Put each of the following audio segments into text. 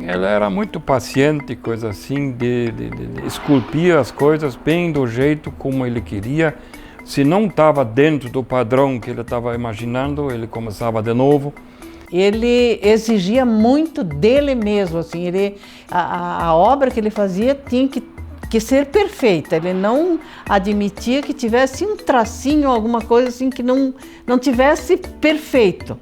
Ela era muito paciente, coisa assim, de esculpir as coisas bem do jeito como ele queria. Se não estava dentro do padrão que ele estava imaginando, ele começava de novo. Ele exigia muito dele mesmo, assim, a obra que ele fazia tinha que ser perfeita. Ele não admitia que tivesse um tracinho, alguma coisa assim que não tivesse perfeito.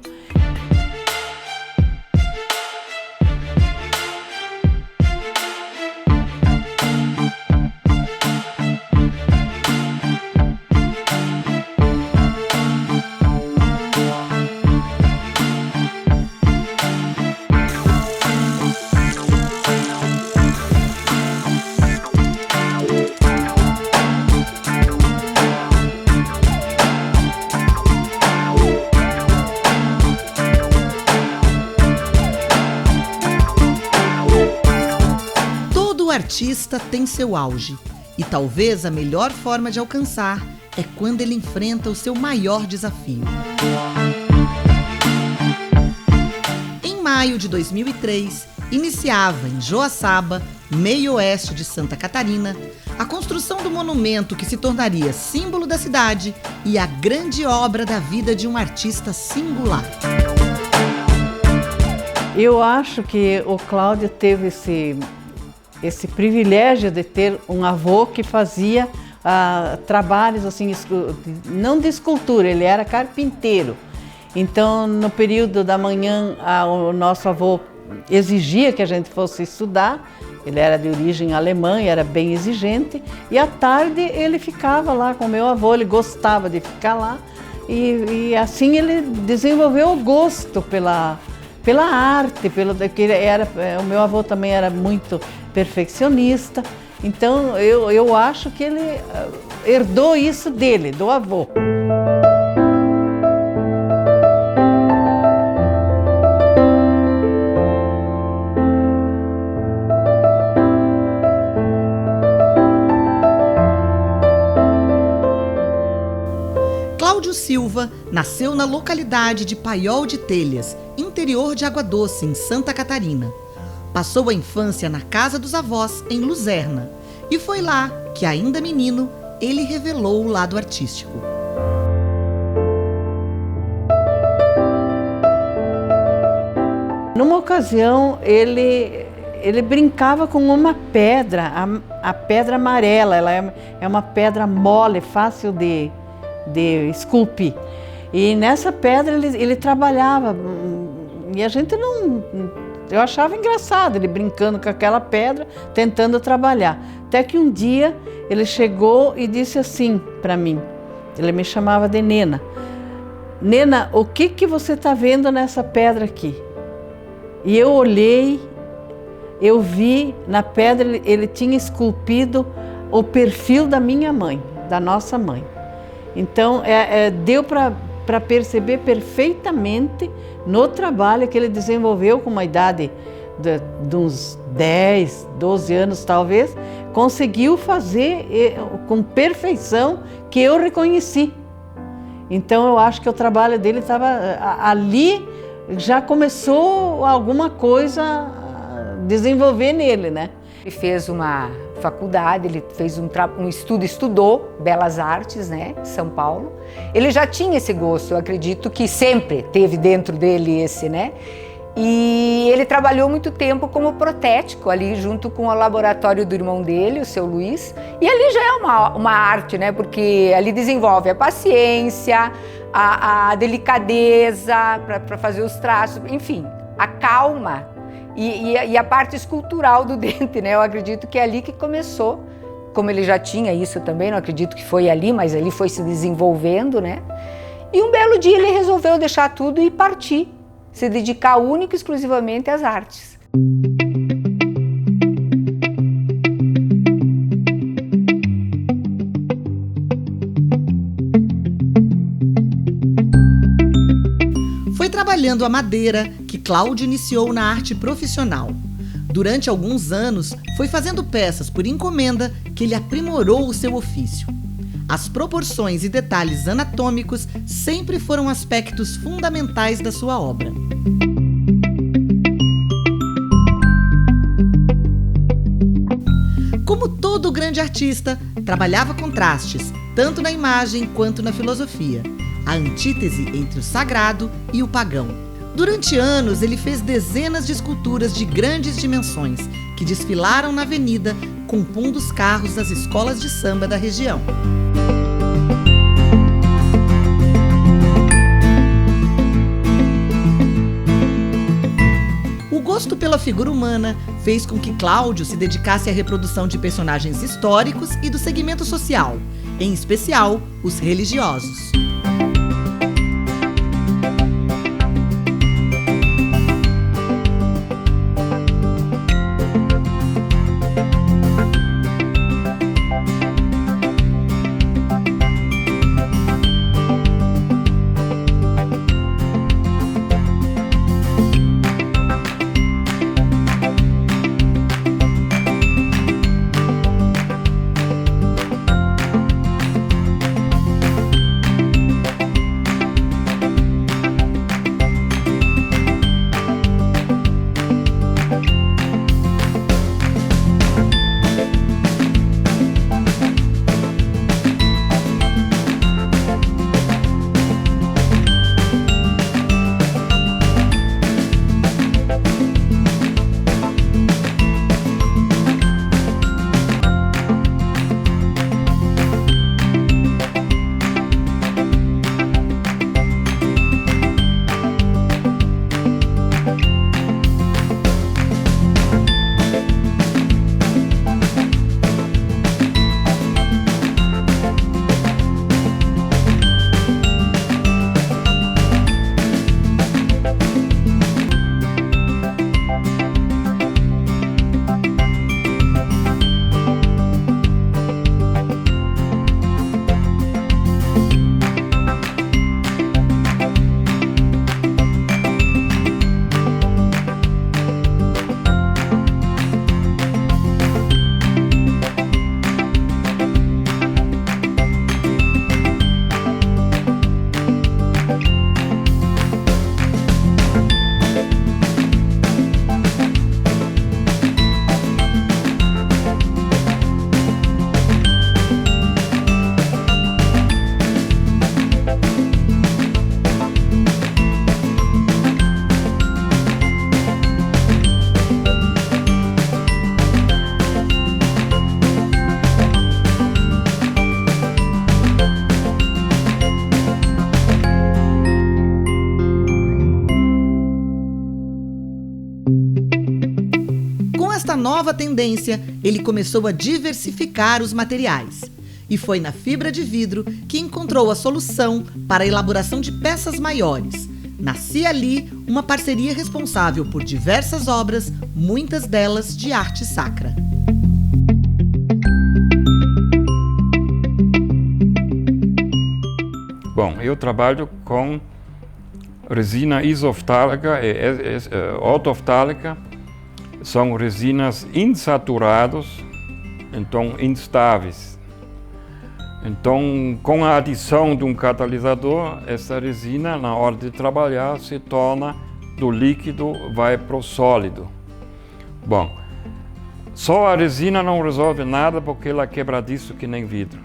O artista tem seu auge e talvez a melhor forma de alcançar é quando ele enfrenta o seu maior desafio. Em maio de 2003, iniciava em Joaçaba, meio oeste de Santa Catarina, a construção do monumento que se tornaria símbolo da cidade e a grande obra da vida de um artista singular. Eu acho que o Cláudio teve esse privilégio de ter um avô que fazia trabalhos assim, não de escultura, ele era carpinteiro. Então, no período da manhã, o nosso avô exigia que a gente fosse estudar. Ele era de origem alemã e era bem exigente. E à tarde ele ficava lá com o meu avô, ele gostava de ficar lá. E assim ele desenvolveu o gosto pela arte, o meu avô também era muito perfeccionista, então eu acho que ele herdou isso dele, do avô. Cláudio Silva nasceu na localidade de Paiol de Telhas, interior de Água Doce, em Santa Catarina. Passou a infância na casa dos avós, em Luzerna, e foi lá que, ainda menino, ele revelou o lado artístico. Numa ocasião, ele brincava com uma pedra, a pedra amarela. Ela é uma pedra mole, fácil de esculpir. E nessa pedra ele trabalhava, e a gente eu achava engraçado ele brincando com aquela pedra, tentando trabalhar. Até que um dia ele chegou e disse assim para mim, ele me chamava de Nena. Nena, o que você está vendo nessa pedra aqui? E eu olhei, eu vi na pedra, ele tinha esculpido o perfil da minha mãe, da nossa mãe. Então, deu para perceber perfeitamente no trabalho que ele desenvolveu com uma idade de uns 10, 12 anos talvez, conseguiu fazer com perfeição que eu reconheci. Então, eu acho que o trabalho dele estava ali, já começou alguma coisa a desenvolver nele, né? Ele fez uma faculdade, ele fez um estudo, estudou Belas Artes, né, em São Paulo. Ele já tinha esse gosto, eu acredito que sempre teve dentro dele esse, né? E ele trabalhou muito tempo como protético ali junto com o laboratório do irmão dele, o seu Luiz. E ali já é uma arte, né? Porque ali desenvolve a paciência, a delicadeza para fazer os traços, enfim, a calma. E a parte escultural do dente, né? Eu acredito que é ali que começou. Como ele já tinha isso também, não acredito que foi ali, mas ali foi se desenvolvendo, né? E um belo dia ele resolveu deixar tudo e partir, se dedicar única e exclusivamente às artes. Foi trabalhando a madeira que Cláudio iniciou na arte profissional. Durante alguns anos, foi fazendo peças por encomenda que ele aprimorou o seu ofício. As proporções e detalhes anatômicos sempre foram aspectos fundamentais da sua obra. todo grande artista trabalhava contrastes, tanto na imagem quanto na filosofia, a antítese entre o sagrado e o pagão. Durante anos, ele fez dezenas de esculturas de grandes dimensões que desfilaram na avenida, compondo os carros das escolas de samba da região. O gosto pela figura humana fez com que Cláudio se dedicasse à reprodução de personagens históricos e do segmento social, em especial os religiosos. Nova tendência, ele começou a diversificar os materiais. E foi na fibra de vidro que encontrou a solução para a elaboração de peças maiores. Nascia ali uma parceria responsável por diversas obras, muitas delas de arte sacra. Bom, eu trabalho com resina isoftálica e ortoftálica. São resinas insaturadas, então instáveis. Então, com a adição de um catalisador, essa resina, na hora de trabalhar, se torna do líquido, vai para o sólido. Bom, só a resina não resolve nada porque ela é quebradiça que nem vidro.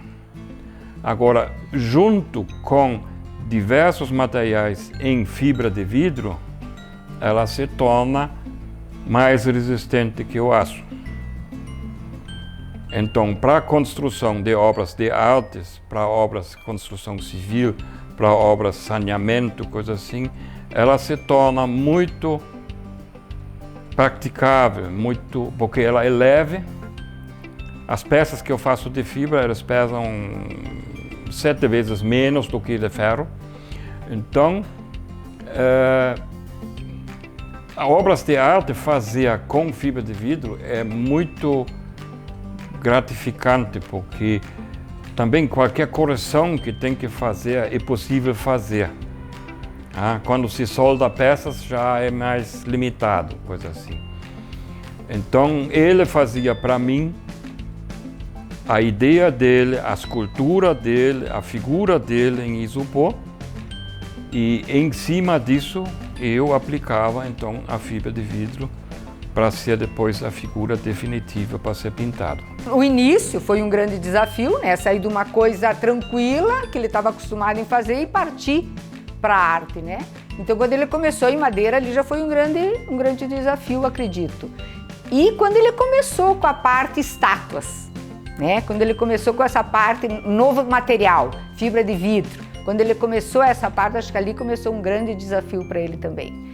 Agora, junto com diversos materiais em fibra de vidro, ela se torna mais resistente que o aço. Então, para a construção de obras de artes, para obras de construção civil, para obras de saneamento, coisas assim, ela se torna muito praticável, porque ela é leve. As peças que eu faço de fibra, elas pesam 7 vezes menos do que de ferro. Então, obras de arte fazer com fibra de vidro é muito gratificante, porque também qualquer correção que tem que fazer é possível fazer. Quando se solda peças já é mais limitado, coisa assim. Então ele fazia para mim a ideia dele, a escultura dele, a figura dele em isopor, e em cima disso eu aplicava então a fibra de vidro para ser depois a figura definitiva para ser pintado. O início foi um grande desafio, né? Sair de uma coisa tranquila, que ele estava acostumado em fazer, e partir para a arte, né? Então, quando ele começou em madeira, ali já foi um grande desafio, acredito. E quando ele começou com a parte estátuas, né? Quando ele começou com essa parte, novo material, fibra de vidro, quando ele começou essa parte, acho que ali começou um grande desafio para ele também.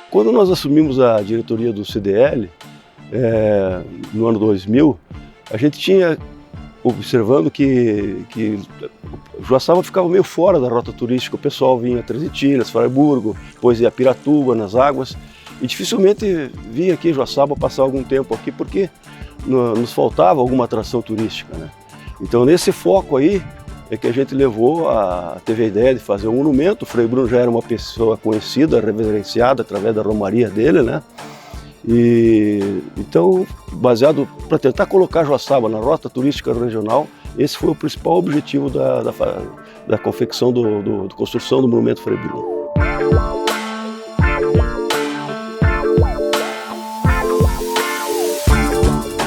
Quando nós assumimos a diretoria do CDL, no ano 2000, a gente tinha observando que Joaçaba ficava meio fora da rota turística. O pessoal vinha a Três Itilhas, Fraiburgo, depois ia a Piratuba, nas águas, e dificilmente vinha aqui em Joaçaba passar algum tempo aqui, porque nos faltava alguma atração turística, né? Então, nesse foco aí, é que a gente teve a ideia de fazer um monumento. O Frei Bruno já era uma pessoa conhecida, reverenciada através da romaria dele, né? E então, baseado para tentar colocar Joaçaba na rota turística regional, esse foi o principal objetivo da confecção, da construção do monumento Frei Bruno.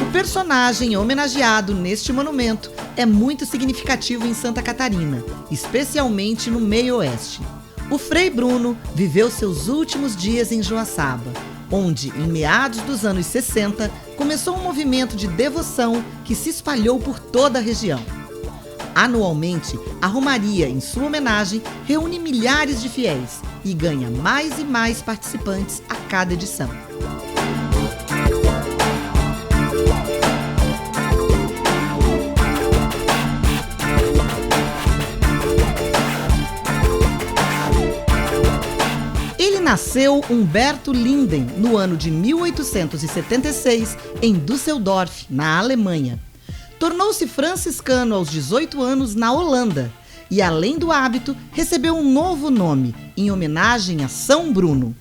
O personagem homenageado neste monumento é muito significativo em Santa Catarina, especialmente no meio-oeste. O Frei Bruno viveu seus últimos dias em Joaçaba, onde, em meados dos anos 60, começou um movimento de devoção que se espalhou por toda a região. Anualmente, a Romaria, em sua homenagem, reúne milhares de fiéis e ganha mais e mais participantes a cada edição. Nasceu Humberto Linden no ano de 1876 em Düsseldorf, na Alemanha. Tornou-se franciscano aos 18 anos na Holanda e, além do hábito, recebeu um novo nome em homenagem a São Bruno.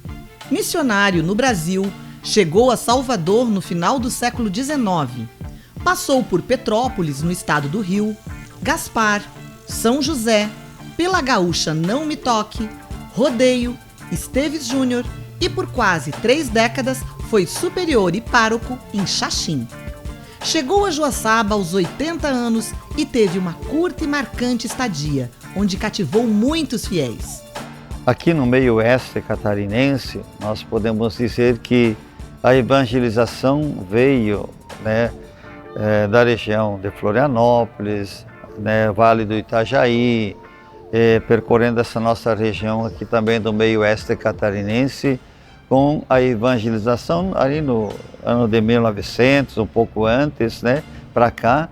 Missionário no Brasil, chegou a Salvador no final do século XIX. Passou por Petrópolis, no estado do Rio, Gaspar, São José, pela Gaúcha Não Me Toque, Rodeio, Esteves Júnior e por quase 3 décadas foi superior e pároco em Xaxim. Chegou a Joaçaba aos 80 anos e teve uma curta e marcante estadia, onde cativou muitos fiéis. Aqui no meio-oeste catarinense, nós podemos dizer que a evangelização veio, né, da região de Florianópolis, né, Vale do Itajaí, percorrendo essa nossa região aqui também do meio-oeste catarinense, com a evangelização ali no ano de 1900, um pouco antes, né, para cá,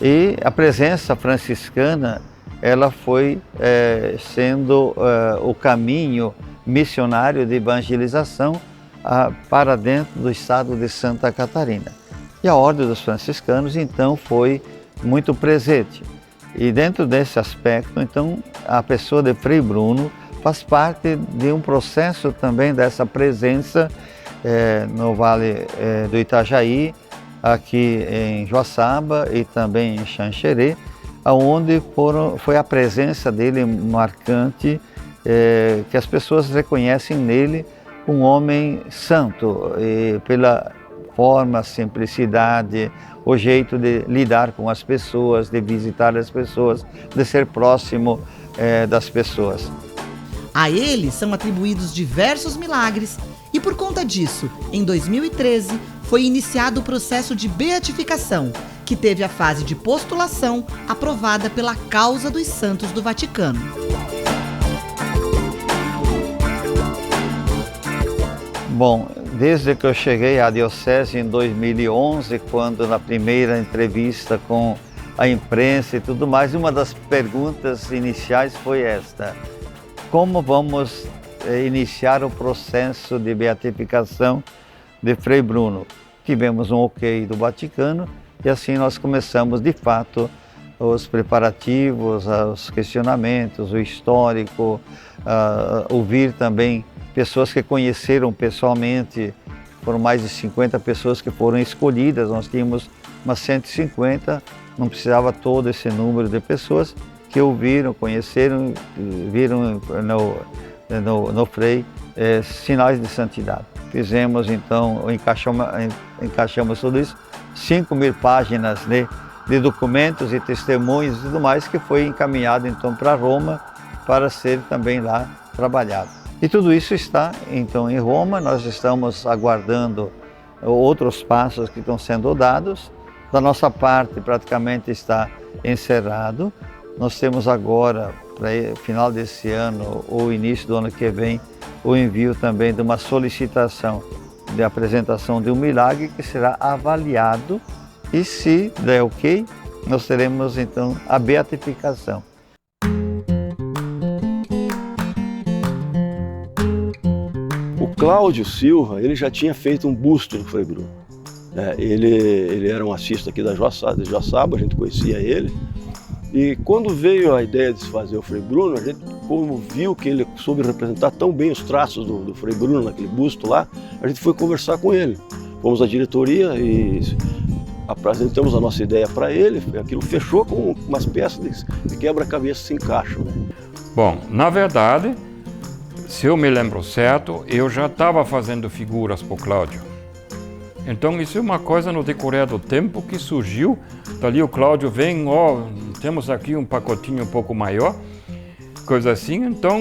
e a presença franciscana, ela foi sendo o caminho missionário de evangelização para dentro do estado de Santa Catarina. E a Ordem dos Franciscanos, então, foi muito presente. E dentro desse aspecto, então, a pessoa de Frei Bruno faz parte de um processo também dessa presença no Vale do Itajaí, aqui em Joaçaba e também em Xanxerê, onde foi a presença dele marcante, que as pessoas reconhecem nele um homem santo, pela forma, simplicidade, o jeito de lidar com as pessoas, de visitar as pessoas, de ser próximo das pessoas. A ele são atribuídos diversos milagres e, por conta disso, em 2013, foi iniciado o processo de beatificação, que teve a fase de postulação aprovada pela Causa dos Santos do Vaticano. Bom, desde que eu cheguei à Diocese em 2011, quando na primeira entrevista com a imprensa e tudo mais, uma das perguntas iniciais foi esta: como vamos iniciar o processo de beatificação de Frei Bruno? Tivemos um ok do Vaticano e assim nós começamos de fato os preparativos, os questionamentos, o histórico, ouvir também pessoas que conheceram pessoalmente. Foram mais de 50 pessoas que foram escolhidas, nós tínhamos umas 150, não precisava todo esse número de pessoas que ouviram, conheceram, viram no Frei sinais de santidade. Fizemos então, encaixamos tudo isso, 5.000 páginas de documentos e testemunhos e tudo mais, que foi encaminhado então para Roma para ser também lá trabalhado. E tudo isso está então em Roma. Nós estamos aguardando outros passos que estão sendo dados. Da nossa parte praticamente está encerrado. Nós temos agora, para o final desse ano ou início do ano que vem, o envio também de uma solicitação de apresentação de um milagre que será avaliado, e se der ok, nós teremos então a beatificação. O Cláudio Silva, ele já tinha feito um busto do Frei Bruno. Ele era um assista aqui de Joaçaba, a gente conhecia ele. E quando veio a ideia de se fazer o Frei Bruno, a gente, como viu que ele soube representar tão bem os traços do Frei Bruno naquele busto lá, a gente foi conversar com ele. Fomos à diretoria e apresentamos a nossa ideia para ele. Aquilo fechou com umas peças de quebra-cabeça se encaixam. Bom, na verdade, se eu me lembro certo, eu já estava fazendo figuras para o Cláudio. Então isso é uma coisa no decorrer do tempo que surgiu. Dali o Cláudio vem, temos aqui um pacotinho um pouco maior, coisa assim, então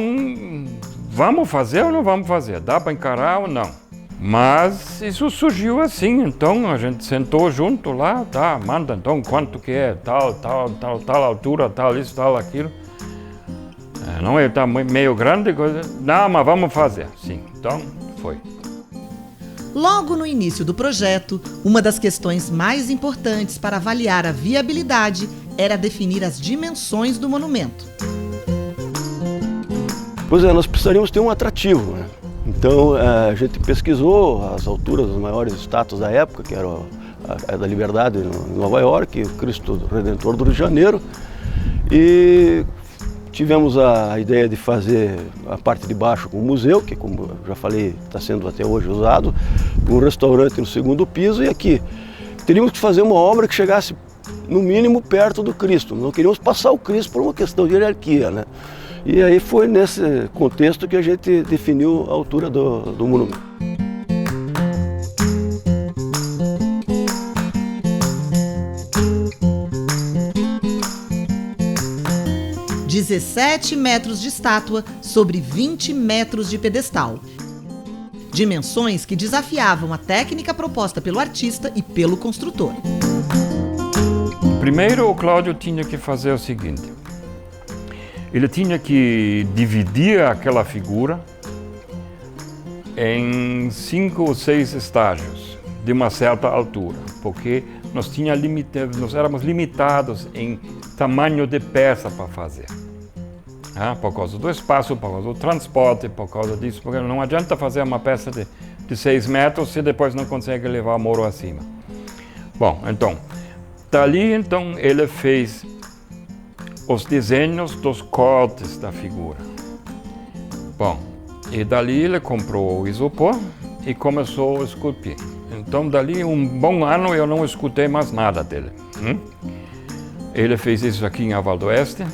vamos fazer ou não vamos fazer? Dá para encarar ou não? Mas isso surgiu assim, então a gente sentou junto lá, tá, manda então quanto que é, tal altura, tal isso, tal aquilo. Não é, tá meio grande, coisa, não, mas vamos fazer, sim, então foi. Logo no início do projeto, uma das questões mais importantes para avaliar a viabilidade era definir as dimensões do monumento. Pois é, nós precisaríamos ter um atrativo, né? Então a gente pesquisou as alturas das maiores estátuas da época, que era a da Liberdade em Nova York, o Cristo Redentor do Rio de Janeiro, e tivemos a ideia de fazer a parte de baixo com o museu, que, como eu já falei, está sendo até hoje usado, um restaurante no segundo piso, e aqui teríamos que fazer uma obra que chegasse, no mínimo, perto do Cristo. Não queríamos passar o Cristo por uma questão de hierarquia, né? E aí foi nesse contexto que a gente definiu a altura do monumento. – 17 metros de estátua sobre 20 metros de pedestal. Dimensões que desafiavam a técnica proposta pelo artista e pelo construtor. Primeiro, o Cláudio tinha que fazer o seguinte. Ele tinha que dividir aquela figura em 5 ou 6 estágios de uma certa altura, porque nós éramos limitados em tamanho de peça para fazer. Por causa do espaço, por causa do transporte, por causa disso, porque não adianta fazer uma peça de 6 metros se depois não consegue levar o muro acima. Bom, então, dali então ele fez os desenhos dos cortes da figura. Bom, e dali ele comprou o isopor e começou a esculpir. Então dali um bom ano eu não escutei mais nada dele. Ele fez isso aqui em Aval do Oeste.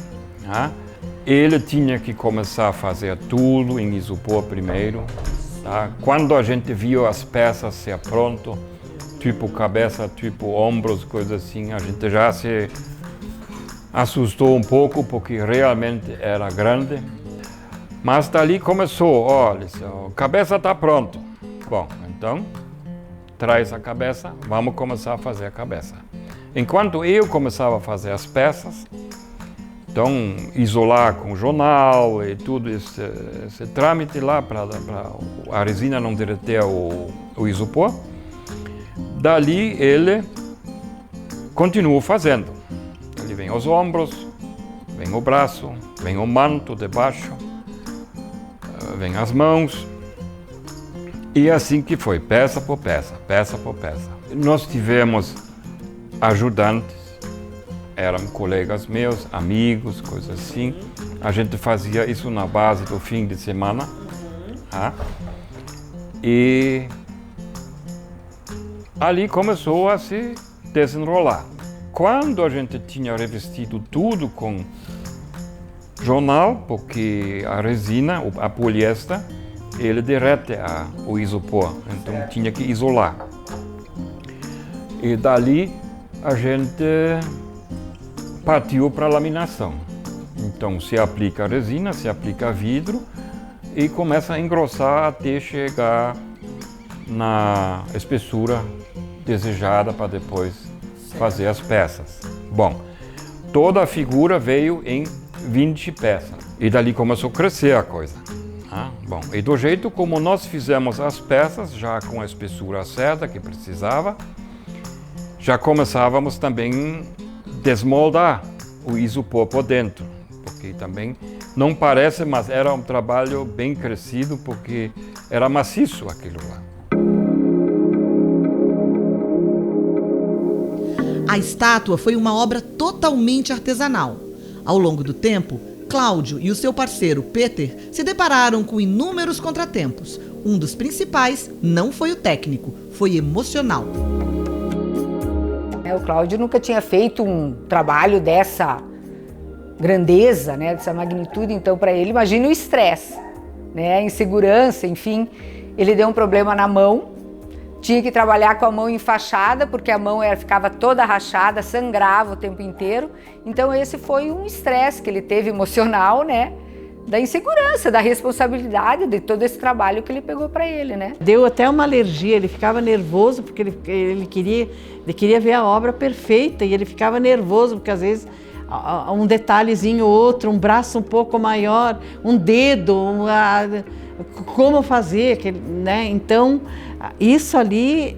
Ele tinha que começar a fazer tudo em isopor primeiro. Quando a gente viu as peças ser pronto, tipo cabeça, tipo ombros, coisas assim, a gente já se assustou um pouco porque realmente era grande. Mas dali começou, olha, a cabeça está pronta. Bom, então traz a cabeça, vamos começar a fazer a cabeça. Enquanto eu começava a fazer as peças, então isolar com jornal e tudo esse trâmite lá para a resina não derreter o isopor, dali ele continuou fazendo. Ele vem os ombros, vem o braço, vem o manto de baixo, vem as mãos. E assim que foi, peça por peça, peça por peça. Nós tivemos ajudantes, eram colegas meus, amigos, coisas assim. A gente fazia isso na base do fim de semana. E ali começou a se desenrolar. Quando a gente tinha revestido tudo com jornal, porque a resina, a poliéster, ele derrete o isopor, então tinha que isolar. E dali a gente partiu para a laminação. Então se aplica a resina, se aplica vidro e começa a engrossar até chegar na espessura desejada para depois fazer as peças. Bom, toda a figura veio em 20 peças e dali começou a crescer a coisa. Bom, e do jeito como nós fizemos as peças, já com a espessura certa que precisava, já começávamos também a desmoldar o isopor por dentro, porque também não parece, mas era um trabalho bem crescido, porque era maciço aquilo lá. A estátua foi uma obra totalmente artesanal. Ao longo do tempo, Cláudio e o seu parceiro Peter se depararam com inúmeros contratempos. Um dos principais não foi o técnico, foi emocional. O Cláudio nunca tinha feito um trabalho dessa grandeza, né, dessa magnitude, então para ele, imagina o estresse, né, a insegurança, enfim. Ele deu um problema na mão, tinha que trabalhar com a mão enfaixada, porque a mão ficava toda rachada, sangrava o tempo inteiro. Então esse foi um estresse que ele teve emocional, né, da insegurança, da responsabilidade de todo esse trabalho que ele pegou para ele, né. Deu até uma alergia, ele ficava nervoso porque ele queria ver a obra perfeita e ele ficava nervoso porque às vezes um detalhezinho outro, um braço um pouco maior, um dedo, como fazer, né? Então isso ali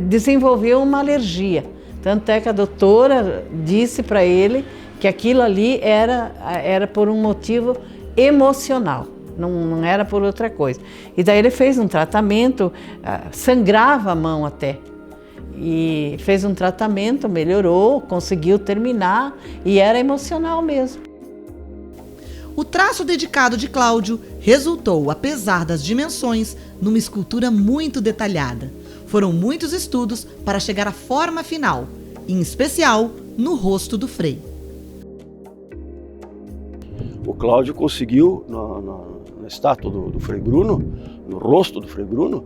desenvolveu uma alergia. Tanto é que a doutora disse para ele que aquilo ali era por um motivo emocional, não era por outra coisa. E daí ele fez um tratamento, sangrava a mão até. E fez um tratamento, melhorou, conseguiu terminar e era emocional mesmo. O traço dedicado de Cláudio resultou, apesar das dimensões, numa escultura muito detalhada. Foram muitos estudos para chegar à forma final, em especial no rosto do Frei. O Cláudio conseguiu, na estátua do Frei Bruno, no rosto do Frei Bruno,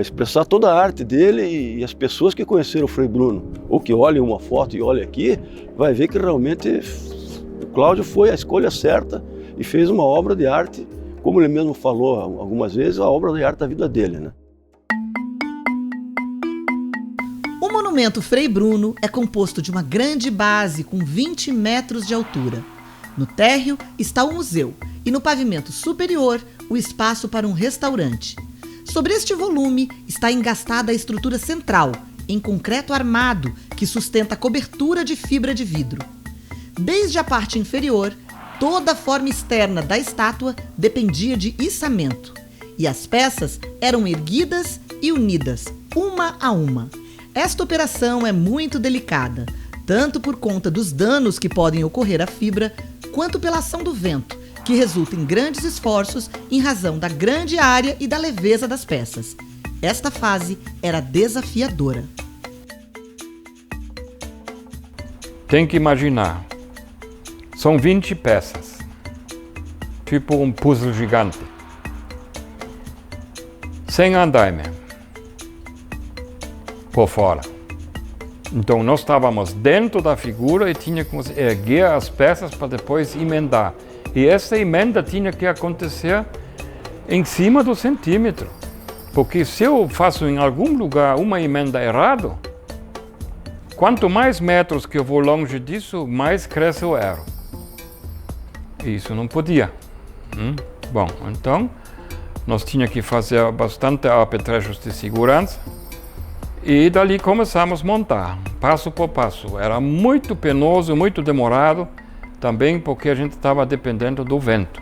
expressar toda a arte dele, e as pessoas que conheceram o Frei Bruno, ou que olhem uma foto e olhem aqui, vai ver que realmente o Cláudio foi a escolha certa e fez uma obra de arte, como ele mesmo falou algumas vezes, a obra de arte da vida dele, né? O monumento Frei Bruno é composto de uma grande base com 20 metros de altura. No térreo está o museu e no pavimento superior o espaço para um restaurante. Sobre este volume está engastada a estrutura central, em concreto armado, que sustenta a cobertura de fibra de vidro. Desde a parte inferior, toda a forma externa da estátua dependia de içamento, e as peças eram erguidas e unidas, uma a uma. Esta operação é muito delicada, tanto por conta dos danos que podem ocorrer à fibra, quanto pela ação do vento, que resulta em grandes esforços em razão da grande área e da leveza das peças. Esta fase era desafiadora. Tem que imaginar, são 20 peças, tipo um puzzle gigante, sem andaime por fora. Então nós estávamos dentro da figura e tínhamos que erguer as peças para depois emendar. E essa emenda tinha que acontecer em cima do centímetro. Porque se eu faço em algum lugar uma emenda errada, quanto mais metros que eu vou longe disso, mais cresce o erro. Isso não podia. Bom, então nós tínhamos que fazer bastante apetrechos de segurança. E dali começamos a montar, passo por passo. Era muito penoso, muito demorado. Também porque a gente estava dependendo do vento.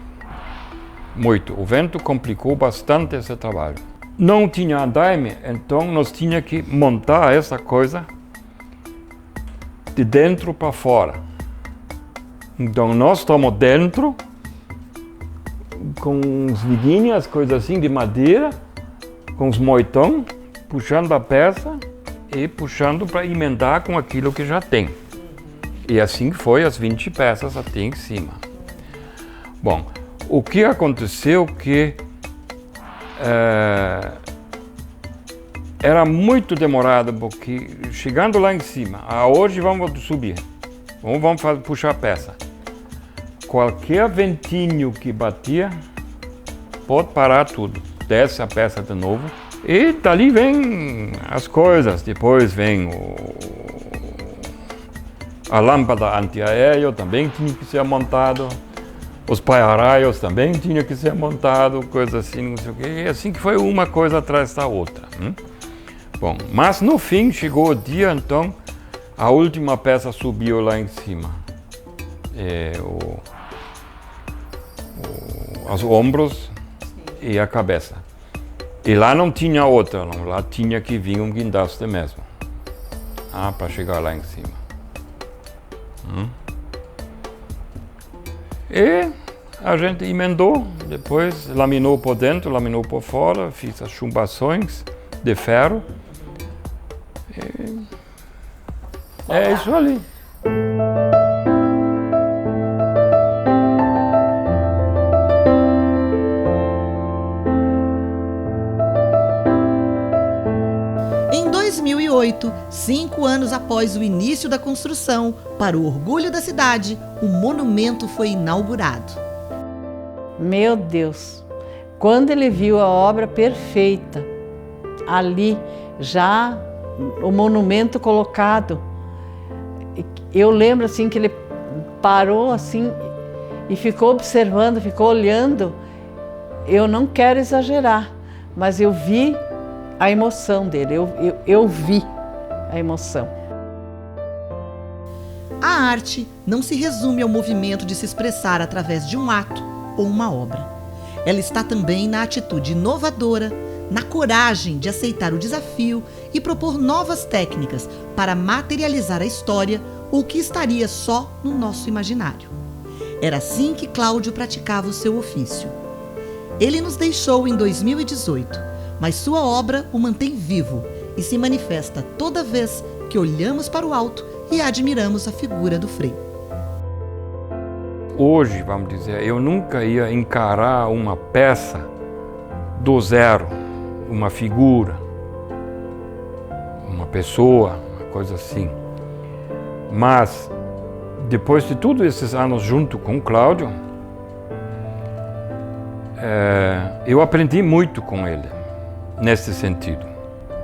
Muito. O vento complicou bastante esse trabalho. Não tinha andaime, então nós tínhamos que montar essa coisa de dentro para fora. Então nós estamos dentro, com uns liguinhas, coisas assim de madeira, com os moitão, puxando a peça e puxando para emendar com aquilo que já tem. E assim foi as 20 peças até em cima. Bom, o que aconteceu que era muito demorado, porque chegando lá em cima, hoje vamos subir, vamos puxar a peça. Qualquer ventinho que batia, pode parar tudo. Desce a peça de novo e dali vem as coisas. Depois vem a lâmpada antiaéreo, também tinha que ser montado. Os para-raios também tinham que ser montados, coisas assim, não sei o quê. E assim que foi uma coisa atrás da outra. Bom, mas no fim chegou o dia, então a última peça subiu lá em cima. Os ombros e a cabeça. E lá não tinha outra, não. Lá tinha que vir um guindaste mesmo. Para chegar lá em cima. E a gente emendou, depois laminou por dentro, laminou por fora, fiz as chumbações de ferro. E é isso ali. Em 2008, 5 anos após o início da construção, para o orgulho da cidade, o monumento foi inaugurado. Meu Deus, quando ele viu a obra perfeita, ali já o monumento colocado, eu lembro assim que ele parou assim e ficou observando, ficou olhando. Eu não quero exagerar, mas eu vi a emoção dele, eu vi a emoção. A arte não se resume ao movimento de se expressar através de um ato ou uma obra. Ela está também na atitude inovadora, na coragem de aceitar o desafio e propor novas técnicas para materializar a história ou que estaria só no nosso imaginário. Era assim que Cláudio praticava o seu ofício. Ele nos deixou em 2018, mas sua obra o mantém vivo e se manifesta toda vez que olhamos para o alto e admiramos a figura do Frei. Hoje, vamos dizer, eu nunca ia encarar uma peça do zero, uma figura, uma pessoa, uma coisa assim. Mas, depois de todos esses anos junto com o Cláudio, eu aprendi muito com ele, nesse sentido.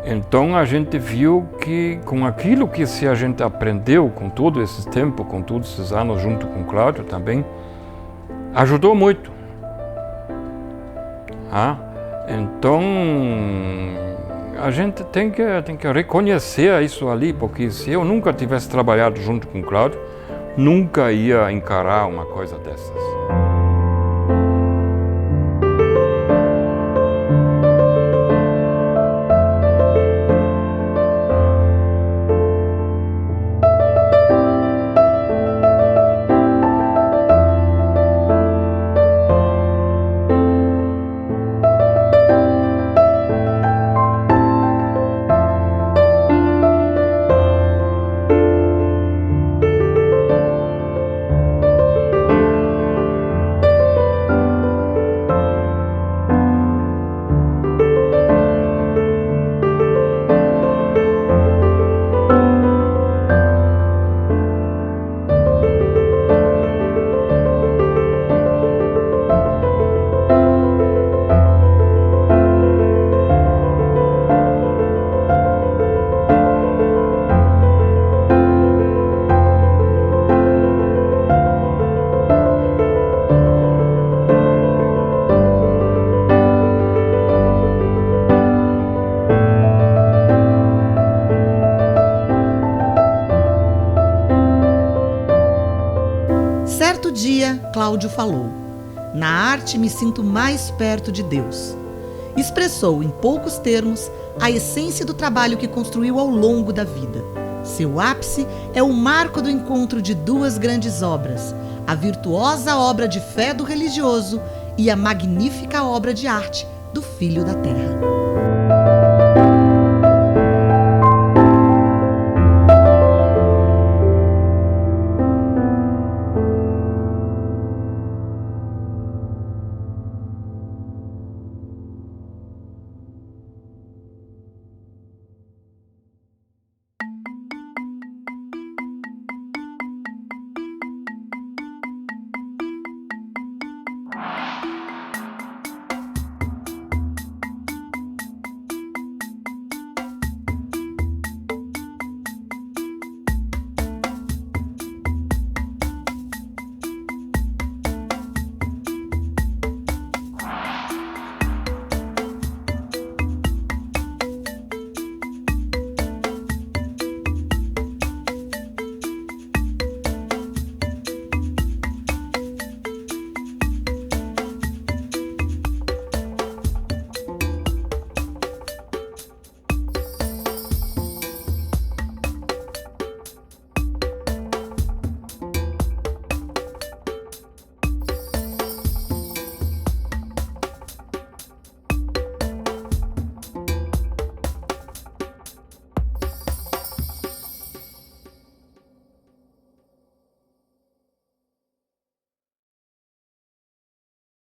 Então a gente viu que com aquilo que a gente aprendeu com todo esse tempo, com todos esses anos junto com o Cláudio também, ajudou muito. Então a gente tem que reconhecer isso ali, porque se eu nunca tivesse trabalhado junto com o Cláudio, nunca ia encarar uma coisa dessas. Certo dia, Cláudio falou: "Na arte me sinto mais perto de Deus." Expressou em poucos termos a essência do trabalho que construiu ao longo da vida. Seu ápice é o marco do encontro de duas grandes obras, a virtuosa obra de fé do religioso e a magnífica obra de arte do Filho da Terra.